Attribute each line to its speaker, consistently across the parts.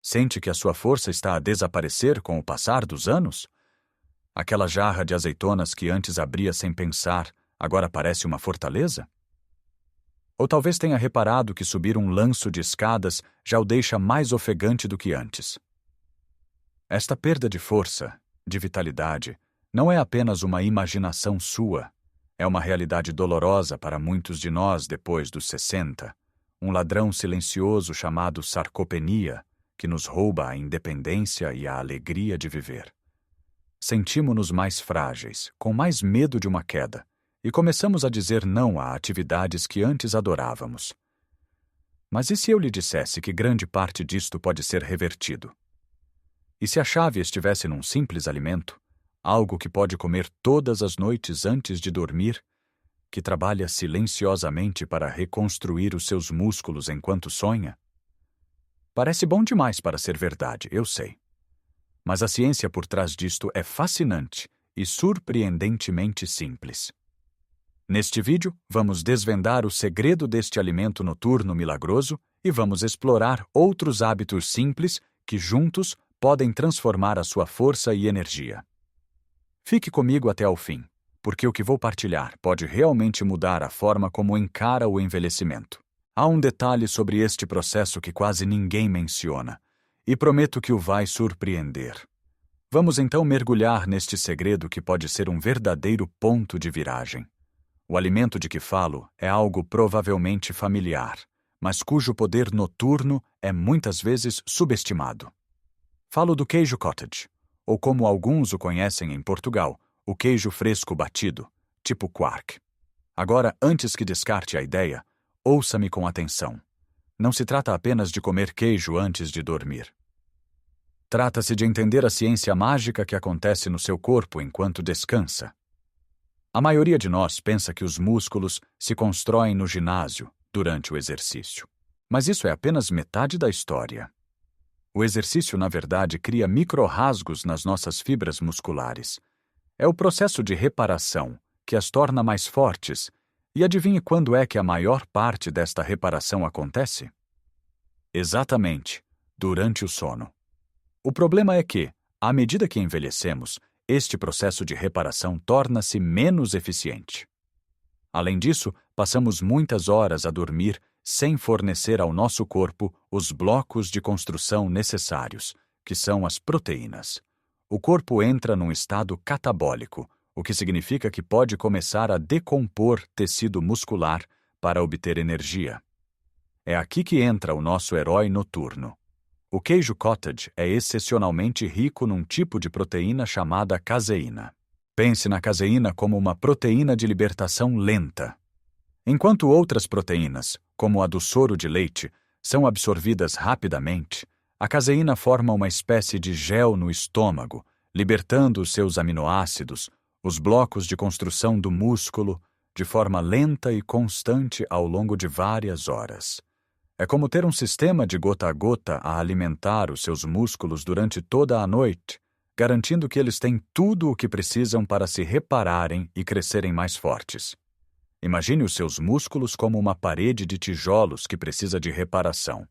Speaker 1: Sente que a sua força está a desaparecer com o passar dos anos? Aquela jarra de azeitonas que antes abria sem pensar, agora parece uma fortaleza? Ou talvez tenha reparado que subir um lanço de escadas já o deixa mais ofegante do que antes. Esta perda de força, de vitalidade, não é apenas uma imaginação sua, é uma realidade dolorosa para muitos de nós depois dos 60, um ladrão silencioso chamado sarcopenia, que nos rouba a independência e a alegria de viver. Sentimos-nos mais frágeis, com mais medo de uma queda, e começamos a dizer não a atividades que antes adorávamos. Mas e se eu lhe dissesse que grande parte disto pode ser revertido? E se a chave estivesse num simples alimento, algo que pode comer todas as noites antes de dormir, que trabalha silenciosamente para reconstruir os seus músculos enquanto sonha? Parece bom demais para ser verdade, eu sei. Mas a ciência por trás disto é fascinante e surpreendentemente simples. Neste vídeo, vamos desvendar o segredo deste alimento noturno milagroso e vamos explorar outros hábitos simples que, juntos, podem transformar a sua força e energia. Fique comigo até ao fim, porque o que vou partilhar pode realmente mudar a forma como encara o envelhecimento. Há um detalhe sobre este processo que quase ninguém menciona, e prometo que o vai surpreender. Vamos então mergulhar neste segredo que pode ser um verdadeiro ponto de viragem. O alimento de que falo é algo provavelmente familiar, mas cujo poder noturno é muitas vezes subestimado. Falo do queijo cottage, ou como alguns o conhecem em Portugal, o queijo fresco batido, tipo quark. Agora, antes que descarte a ideia, ouça-me com atenção. Não se trata apenas de comer queijo antes de dormir. Trata-se de entender a ciência mágica que acontece no seu corpo enquanto descansa. A maioria de nós pensa que os músculos se constroem no ginásio, durante o exercício. Mas isso é apenas metade da história. O exercício, na verdade, cria micro-rasgos nas nossas fibras musculares. É o processo de reparação que as torna mais fortes. E adivinhe quando é que a maior parte desta reparação acontece? Exatamente, durante o sono. O problema é que, à medida que envelhecemos, este processo de reparação torna-se menos eficiente. Além disso, passamos muitas horas a dormir sem fornecer ao nosso corpo os blocos de construção necessários, que são as proteínas. O corpo entra num estado catabólico, o que significa que pode começar a decompor tecido muscular para obter energia. É aqui que entra o nosso herói noturno. O queijo cottage é excepcionalmente rico num tipo de proteína chamada caseína. Pense na caseína como uma proteína de libertação lenta. Enquanto outras proteínas, como a do soro de leite, são absorvidas rapidamente, a caseína forma uma espécie de gel no estômago, libertando os seus aminoácidos, os blocos de construção do músculo, de forma lenta e constante ao longo de várias horas. É como ter um sistema de gota a gota a alimentar os seus músculos durante toda a noite, garantindo que eles têm tudo o que precisam para se repararem e crescerem mais fortes. Imagine os seus músculos como uma parede de tijolos que precisa de reparação.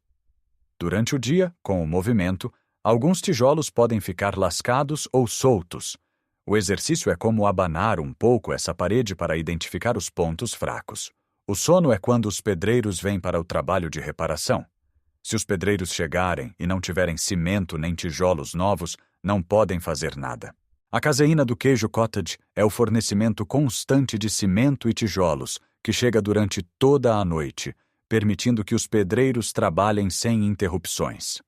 Speaker 1: Durante o dia, com o movimento, alguns tijolos podem ficar lascados ou soltos. O exercício é como abanar um pouco essa parede para identificar os pontos fracos. O sono é quando os pedreiros vêm para o trabalho de reparação. Se os pedreiros chegarem e não tiverem cimento nem tijolos novos, não podem fazer nada. A caseína do queijo cottage é o fornecimento constante de cimento e tijolos, que chega durante toda a noite, permitindo que os pedreiros trabalhem sem interrupções.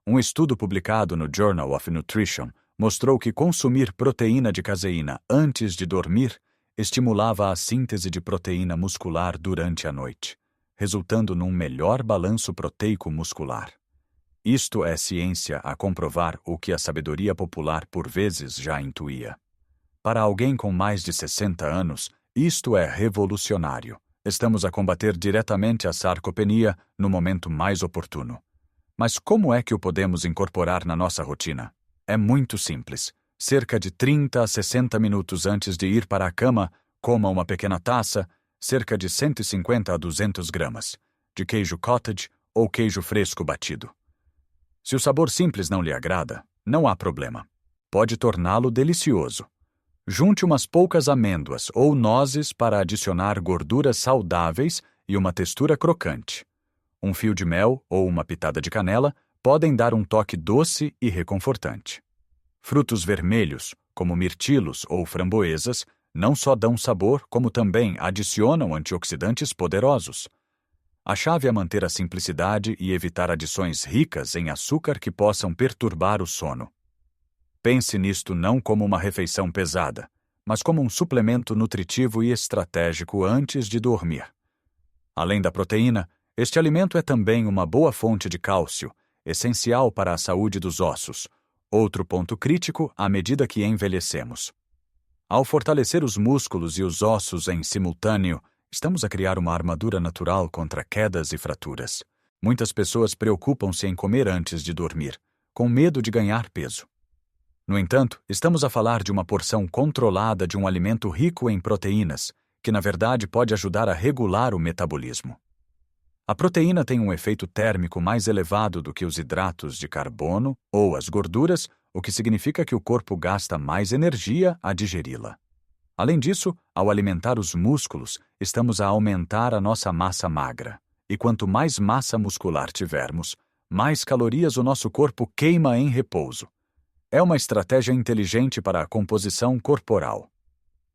Speaker 1: Um estudo publicado no Journal of Nutrition mostrou que consumir proteína de caseína antes de dormir estimulava a síntese de proteína muscular durante a noite, resultando num melhor balanço proteico muscular. Isto é ciência a comprovar o que a sabedoria popular por vezes já intuía. Para alguém com mais de 60 anos, isto é revolucionário. Estamos a combater diretamente a sarcopenia no momento mais oportuno. Mas como é que o podemos incorporar na nossa rotina? É muito simples. Cerca de 30 a 60 minutos antes de ir para a cama, coma uma pequena taça, cerca de 150 a 200 gramas, de queijo cottage ou queijo fresco batido. Se o sabor simples não lhe agrada, não há problema. Pode torná-lo delicioso. Junte umas poucas amêndoas ou nozes para adicionar gorduras saudáveis e uma textura crocante. Um fio de mel ou uma pitada de canela podem dar um toque doce e reconfortante. Frutos vermelhos, como mirtilos ou framboesas, não só dão sabor, como também adicionam antioxidantes poderosos. A chave é manter a simplicidade e evitar adições ricas em açúcar que possam perturbar o sono. Pense nisto não como uma refeição pesada, mas como um suplemento nutritivo e estratégico antes de dormir. Além da proteína, este alimento é também uma boa fonte de cálcio, essencial para a saúde dos ossos, outro ponto crítico à medida que envelhecemos. Ao fortalecer os músculos e os ossos em simultâneo, estamos a criar uma armadura natural contra quedas e fraturas. Muitas pessoas preocupam-se em comer antes de dormir, com medo de ganhar peso. No entanto, estamos a falar de uma porção controlada de um alimento rico em proteínas, que na verdade pode ajudar a regular o metabolismo. A proteína tem um efeito térmico mais elevado do que os hidratos de carbono ou as gorduras, o que significa que o corpo gasta mais energia a digeri-la. Além disso, ao alimentar os músculos, estamos a aumentar a nossa massa magra. E quanto mais massa muscular tivermos, mais calorias o nosso corpo queima em repouso. É uma estratégia inteligente para a composição corporal.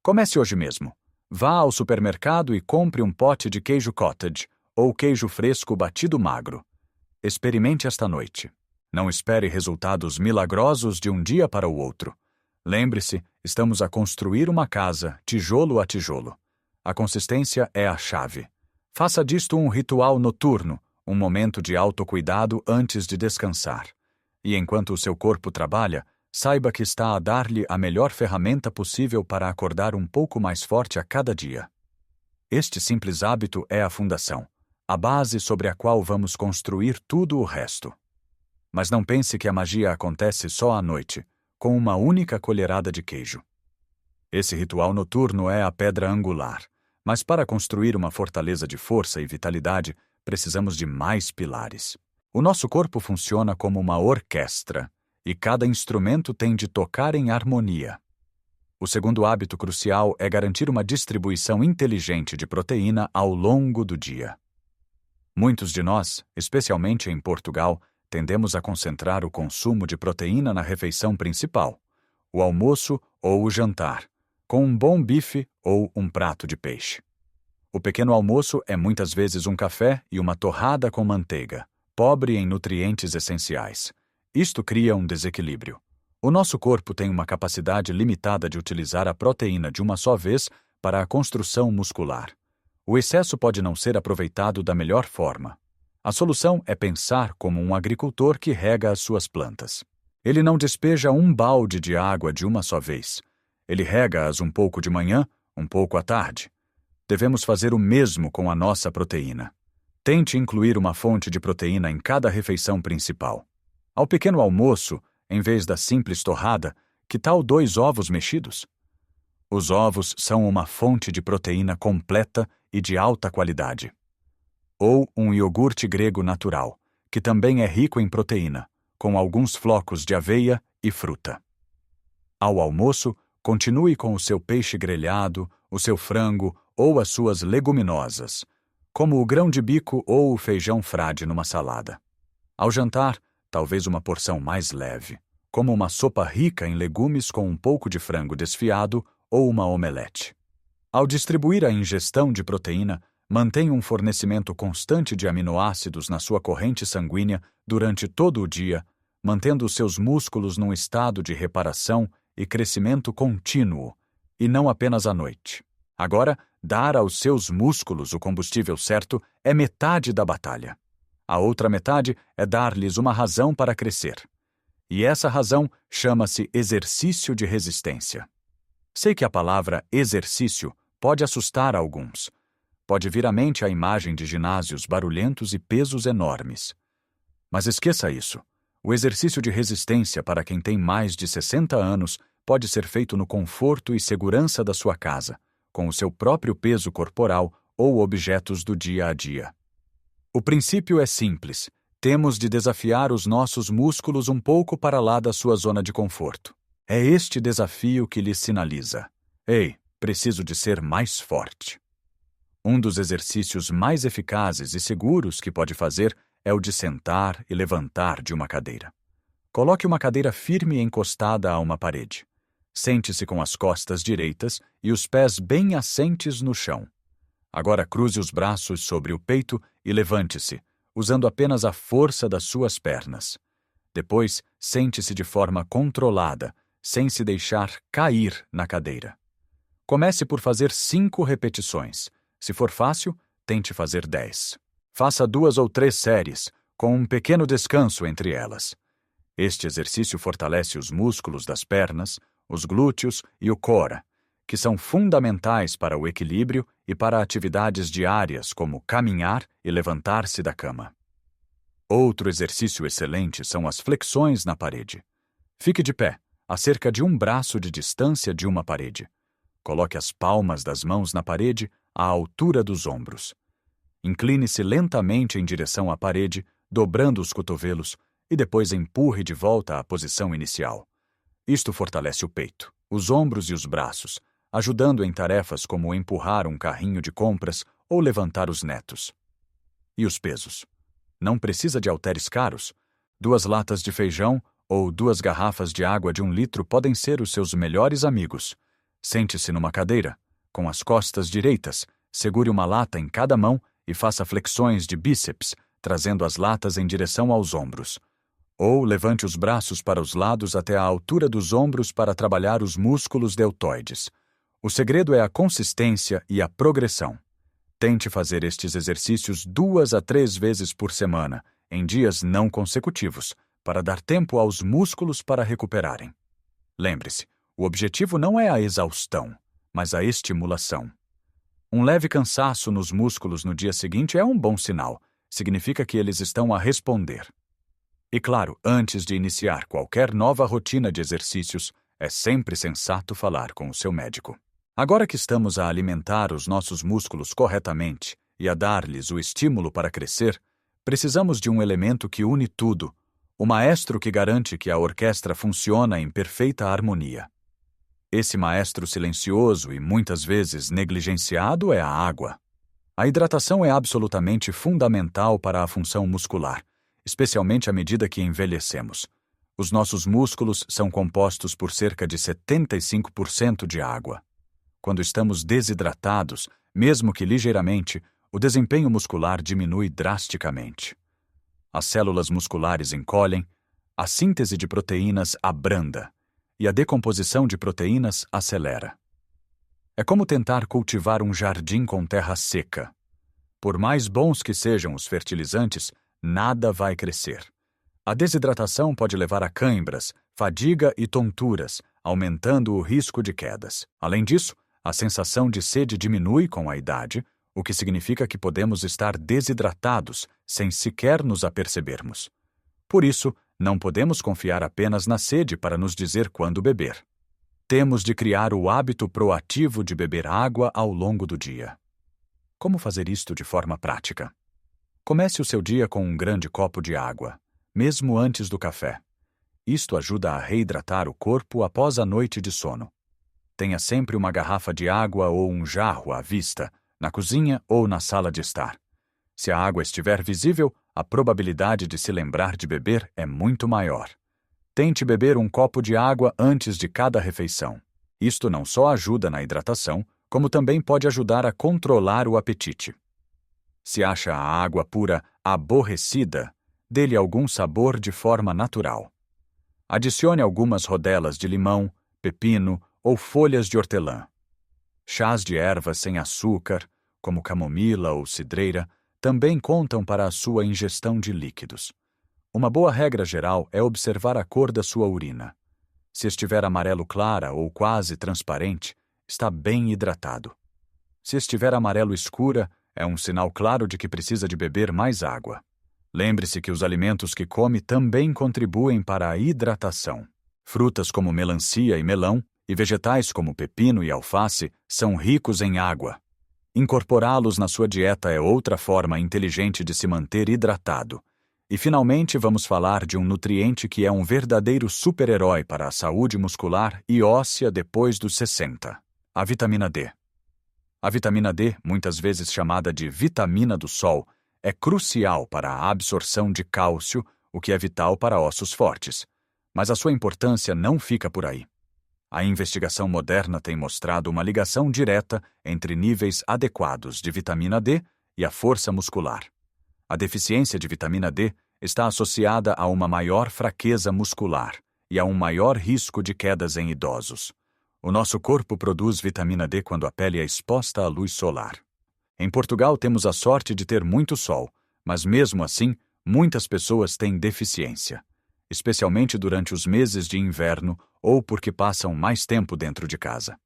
Speaker 1: Comece hoje mesmo. Vá ao supermercado e compre um pote de queijo cottage ou queijo fresco batido magro. Experimente esta noite. Não espere resultados milagrosos de um dia para o outro. Lembre-se, estamos a construir uma casa, tijolo a tijolo. A consistência é a chave. Faça disto um ritual noturno, um momento de autocuidado antes de descansar. E enquanto o seu corpo trabalha, saiba que está a dar-lhe a melhor ferramenta possível para acordar um pouco mais forte a cada dia. Este simples hábito é a fundação, a base sobre a qual vamos construir tudo o resto. Mas não pense que a magia acontece só à noite, com uma única colherada de queijo. Esse ritual noturno é a pedra angular, mas para construir uma fortaleza de força e vitalidade, precisamos de mais pilares. O nosso corpo funciona como uma orquestra, e cada instrumento tem de tocar em harmonia. O segundo hábito crucial é garantir uma distribuição inteligente de proteína ao longo do dia. Muitos de nós, especialmente em Portugal, tendemos a concentrar o consumo de proteína na refeição principal, o almoço ou o jantar, com um bom bife ou um prato de peixe. O pequeno almoço é muitas vezes um café e uma torrada com manteiga, pobre em nutrientes essenciais. Isto cria um desequilíbrio. O nosso corpo tem uma capacidade limitada de utilizar a proteína de uma só vez para a construção muscular. O excesso pode não ser aproveitado da melhor forma. A solução é pensar como um agricultor que rega as suas plantas. Ele não despeja um balde de água de uma só vez. Ele rega-as um pouco de manhã, um pouco à tarde. Devemos fazer o mesmo com a nossa proteína. Tente incluir uma fonte de proteína em cada refeição principal. Ao pequeno almoço, em vez da simples torrada, que tal 2 ovos mexidos? Os ovos são uma fonte de proteína completa e de alta qualidade. Ou um iogurte grego natural, que também é rico em proteína, com alguns flocos de aveia e fruta. Ao almoço, continue com o seu peixe grelhado, o seu frango ou as suas leguminosas, como o grão de bico ou o feijão frade numa salada. Ao jantar, talvez uma porção mais leve, como uma sopa rica em legumes com um pouco de frango desfiado ou uma omelete. Ao distribuir a ingestão de proteína, mantenha um fornecimento constante de aminoácidos na sua corrente sanguínea durante todo o dia, mantendo os seus músculos num estado de reparação e crescimento contínuo, e não apenas à noite. Agora, dar aos seus músculos o combustível certo é metade da batalha. A outra metade é dar-lhes uma razão para crescer. E essa razão chama-se exercício de resistência. Sei que a palavra exercício pode assustar alguns. Pode vir à mente a imagem de ginásios barulhentos e pesos enormes. Mas esqueça isso. O exercício de resistência para quem tem mais de 60 anos pode ser feito no conforto e segurança da sua casa, com o seu próprio peso corporal ou objetos do dia a dia. O princípio é simples. temos de desafiar os nossos músculos um pouco para lá da sua zona de conforto. É este desafio que lhes sinaliza: ei, preciso de ser mais forte. Um dos exercícios mais eficazes e seguros que pode fazer é o de sentar e levantar de uma cadeira. Coloque uma cadeira firme encostada a uma parede. Sente-se com as costas direitas e os pés bem assentes no chão. Agora cruze os braços sobre o peito e levante-se, usando apenas a força das suas pernas. Depois, sente-se de forma controlada, sem se deixar cair na cadeira. Comece por fazer 5 repetições. Se for fácil, tente fazer 10. Faça 2 ou 3 séries, com um pequeno descanso entre elas. Este exercício fortalece os músculos das pernas, os glúteos e o core, que são fundamentais para o equilíbrio e para atividades diárias como caminhar e levantar-se da cama. Outro exercício excelente são as flexões na parede. Fique de pé, a cerca de um braço de distância de uma parede. Coloque as palmas das mãos na parede à altura dos ombros. Incline-se lentamente em direção à parede, dobrando os cotovelos, e depois empurre de volta à posição inicial. Isto fortalece o peito, os ombros e os braços, ajudando em tarefas como empurrar um carrinho de compras ou levantar os netos. E os pesos? Não precisa de halteres caros. 2 latas de feijão ou 2 garrafas de água de 1 litro podem ser os seus melhores amigos. Sente-se numa cadeira, com as costas direitas, segure uma lata em cada mão e faça flexões de bíceps, trazendo as latas em direção aos ombros. Ou levante os braços para os lados até a altura dos ombros para trabalhar os músculos deltoides. O segredo é a consistência e a progressão. Tente fazer estes exercícios 2 a 3 vezes por semana, em dias não consecutivos, para dar tempo aos músculos para recuperarem. Lembre-se, o objetivo não é a exaustão, mas a estimulação. Um leve cansaço nos músculos no dia seguinte é um bom sinal. Significa que eles estão a responder. E claro, antes de iniciar qualquer nova rotina de exercícios, é sempre sensato falar com o seu médico. Agora que estamos a alimentar os nossos músculos corretamente e a dar-lhes o estímulo para crescer, precisamos de um elemento que une tudo, o maestro que garante que a orquestra funciona em perfeita harmonia. Esse maestro silencioso e muitas vezes negligenciado é a água. A hidratação é absolutamente fundamental para a função muscular, especialmente à medida que envelhecemos. Os nossos músculos são compostos por cerca de 75% de água. Quando estamos desidratados, mesmo que ligeiramente, o desempenho muscular diminui drasticamente. As células musculares encolhem, a síntese de proteínas abranda e a decomposição de proteínas acelera. É como tentar cultivar um jardim com terra seca. Por mais bons que sejam os fertilizantes, nada vai crescer. A desidratação pode levar a cãibras, fadiga e tonturas, aumentando o risco de quedas. Além disso, a sensação de sede diminui com a idade, o que significa que podemos estar desidratados sem sequer nos apercebermos. Por isso, não podemos confiar apenas na sede para nos dizer quando beber. Temos de criar o hábito proativo de beber água ao longo do dia. Como fazer isto de forma prática? Comece o seu dia com um grande copo de água, mesmo antes do café. Isto ajuda a reidratar o corpo após a noite de sono. Tenha sempre uma garrafa de água ou um jarro à vista, na cozinha ou na sala de estar. Se a água estiver visível, a probabilidade de se lembrar de beber é muito maior. Tente beber um copo de água antes de cada refeição. Isto não só ajuda na hidratação, como também pode ajudar a controlar o apetite. Se acha a água pura aborrecida, dê-lhe algum sabor de forma natural. Adicione algumas rodelas de limão, pepino ou folhas de hortelã. Chás de ervas sem açúcar, como camomila ou cidreira, também contam para a sua ingestão de líquidos. Uma boa regra geral é observar a cor da sua urina. Se estiver amarelo clara ou quase transparente, está bem hidratado. Se estiver amarelo escura, é um sinal claro de que precisa de beber mais água. Lembre-se que os alimentos que come também contribuem para a hidratação. Frutas como melancia e melão e vegetais como pepino e alface são ricos em água. Incorporá-los na sua dieta é outra forma inteligente de se manter hidratado. E finalmente vamos falar de um nutriente que é um verdadeiro super-herói para a saúde muscular e óssea depois dos 60, a vitamina D. A vitamina D, muitas vezes chamada de vitamina do sol, é crucial para a absorção de cálcio, o que é vital para ossos fortes. Mas a sua importância não fica por aí. A investigação moderna tem mostrado uma ligação direta entre níveis adequados de vitamina D e a força muscular. A deficiência de vitamina D está associada a uma maior fraqueza muscular e a um maior risco de quedas em idosos. O nosso corpo produz vitamina D quando a pele é exposta à luz solar. Em Portugal temos a sorte de ter muito sol, mas mesmo assim, muitas pessoas têm deficiência, especialmente durante os meses de inverno ou porque passam mais tempo dentro de casa.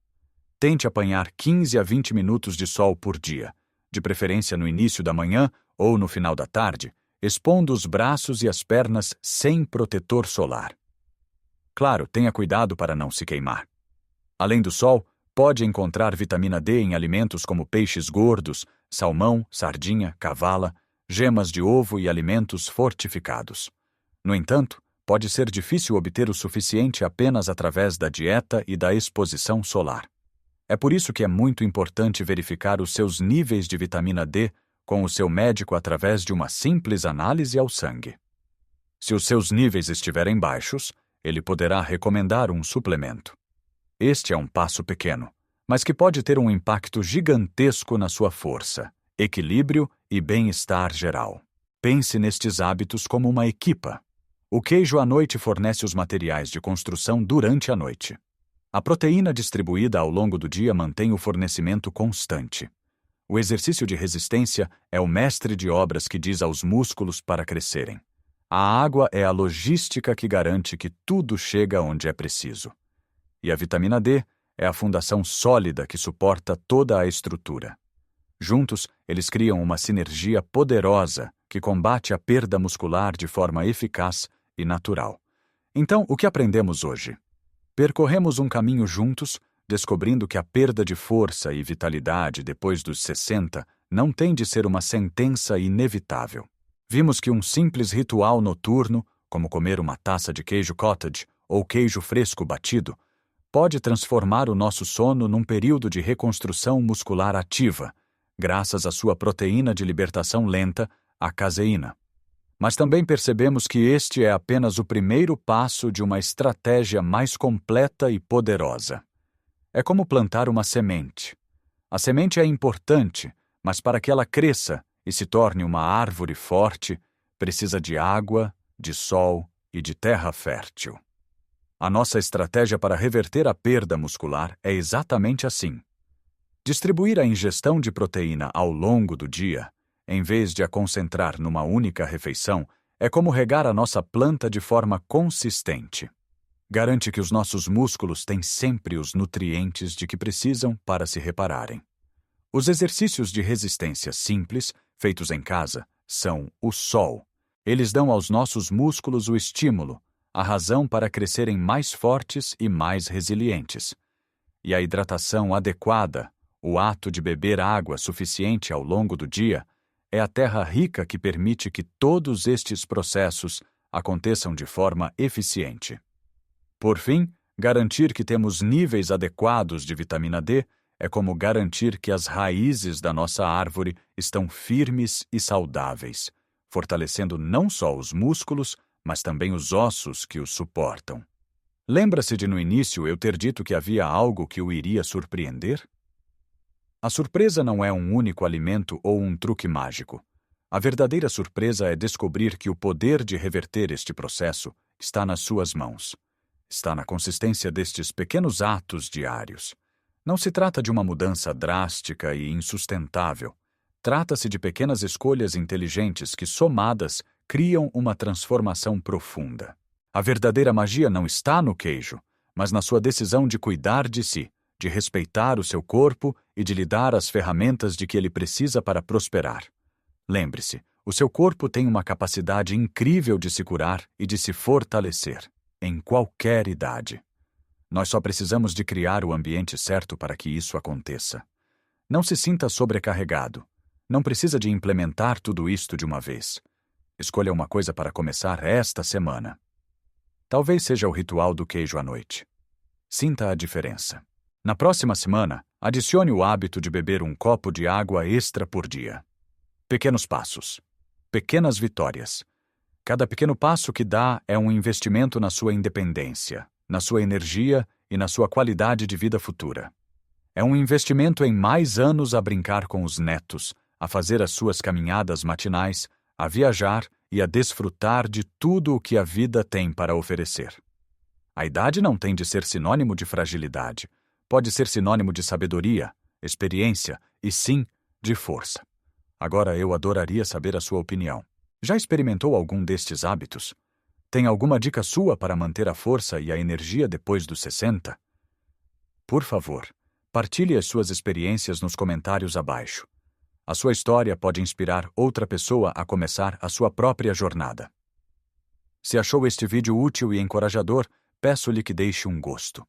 Speaker 1: Tente apanhar 15 a 20 minutos de sol por dia, de preferência no início da manhã ou no final da tarde, expondo os braços e as pernas sem protetor solar. Claro, tenha cuidado para não se queimar. Além do sol, pode encontrar vitamina D em alimentos como peixes gordos, salmão, sardinha, cavala, gemas de ovo e alimentos fortificados. No entanto, pode ser difícil obter o suficiente apenas através da dieta e da exposição solar. É por isso que é muito importante verificar os seus níveis de vitamina D com o seu médico através de uma simples análise ao sangue. Se os seus níveis estiverem baixos, ele poderá recomendar um suplemento. Este é um passo pequeno, mas que pode ter um impacto gigantesco na sua força, equilíbrio e bem-estar geral. Pense nestes hábitos como uma equipa. O queijo à noite fornece os materiais de construção durante a noite. A proteína distribuída ao longo do dia mantém o fornecimento constante. O exercício de resistência é o mestre de obras que diz aos músculos para crescerem. A água é a logística que garante que tudo chega onde é preciso. E a vitamina D é a fundação sólida que suporta toda a estrutura. Juntos, eles criam uma sinergia poderosa que combate a perda muscular de forma eficaz e natural. Então, o que aprendemos hoje? Percorremos um caminho juntos, descobrindo que a perda de força e vitalidade depois dos 60 não tem de ser uma sentença inevitável. Vimos que um simples ritual noturno, como comer uma taça de queijo cottage ou queijo fresco batido, pode transformar o nosso sono num período de reconstrução muscular ativa, graças à sua proteína de libertação lenta, a caseína. Mas também percebemos que este é apenas o primeiro passo de uma estratégia mais completa e poderosa. É como plantar uma semente. A semente é importante, mas para que ela cresça e se torne uma árvore forte, precisa de água, de sol e de terra fértil. A nossa estratégia para reverter a perda muscular é exatamente assim. Distribuir a ingestão de proteína ao longo do dia, em vez de a concentrar numa única refeição, é como regar a nossa planta de forma consistente. Garante que os nossos músculos têm sempre os nutrientes de que precisam para se repararem. Os exercícios de resistência simples, feitos em casa, são o sol. Eles dão aos nossos músculos o estímulo, a razão para crescerem mais fortes e mais resilientes. E a hidratação adequada, o ato de beber água suficiente ao longo do dia, é a terra rica que permite que todos estes processos aconteçam de forma eficiente. Por fim, garantir que temos níveis adequados de vitamina D é como garantir que as raízes da nossa árvore estão firmes e saudáveis, fortalecendo não só os músculos, mas também os ossos que os suportam. Lembra-se de no início eu ter dito que havia algo que o iria surpreender? A surpresa não é um único alimento ou um truque mágico. A verdadeira surpresa é descobrir que o poder de reverter este processo está nas suas mãos. Está na consistência destes pequenos atos diários. Não se trata de uma mudança drástica e insustentável. Trata-se de pequenas escolhas inteligentes que, somadas, criam uma transformação profunda. A verdadeira magia não está no queijo, mas na sua decisão de cuidar de si, de respeitar o seu corpo e de lhe dar as ferramentas de que ele precisa para prosperar. Lembre-se, o seu corpo tem uma capacidade incrível de se curar e de se fortalecer, em qualquer idade. Nós só precisamos de criar o ambiente certo para que isso aconteça. Não se sinta sobrecarregado. Não precisa de implementar tudo isto de uma vez. Escolha uma coisa para começar esta semana. Talvez seja o ritual do queijo à noite. Sinta a diferença. Na próxima semana, adicione o hábito de beber um copo de água extra por dia. Pequenos passos. Pequenas vitórias. Cada pequeno passo que dá é um investimento na sua independência, na sua energia e na sua qualidade de vida futura. É um investimento em mais anos a brincar com os netos, a fazer as suas caminhadas matinais, a viajar e a desfrutar de tudo o que a vida tem para oferecer. A idade não tem de ser sinônimo de fragilidade. Pode ser sinônimo de sabedoria, experiência e, sim, de força. Agora eu adoraria saber a sua opinião. Já experimentou algum destes hábitos? Tem alguma dica sua para manter a força e a energia depois dos 60? Por favor, partilhe as suas experiências nos comentários abaixo. A sua história pode inspirar outra pessoa a começar a sua própria jornada. Se achou este vídeo útil e encorajador, peço-lhe que deixe um gosto.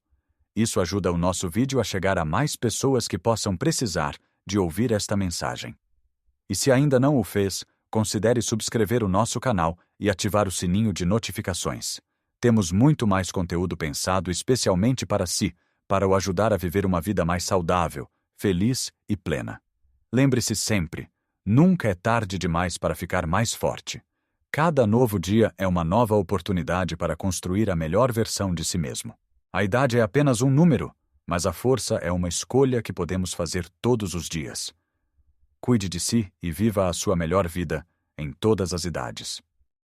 Speaker 1: Isso ajuda o nosso vídeo a chegar a mais pessoas que possam precisar de ouvir esta mensagem. E se ainda não o fez, considere subscrever o nosso canal e ativar o sininho de notificações. Temos muito mais conteúdo pensado especialmente para si, para o ajudar a viver uma vida mais saudável, feliz e plena. Lembre-se sempre, nunca é tarde demais para ficar mais forte. Cada novo dia é uma nova oportunidade para construir a melhor versão de si mesmo. A idade é apenas um número, mas a força é uma escolha que podemos fazer todos os dias. Cuide de si e viva a sua melhor vida em todas as idades.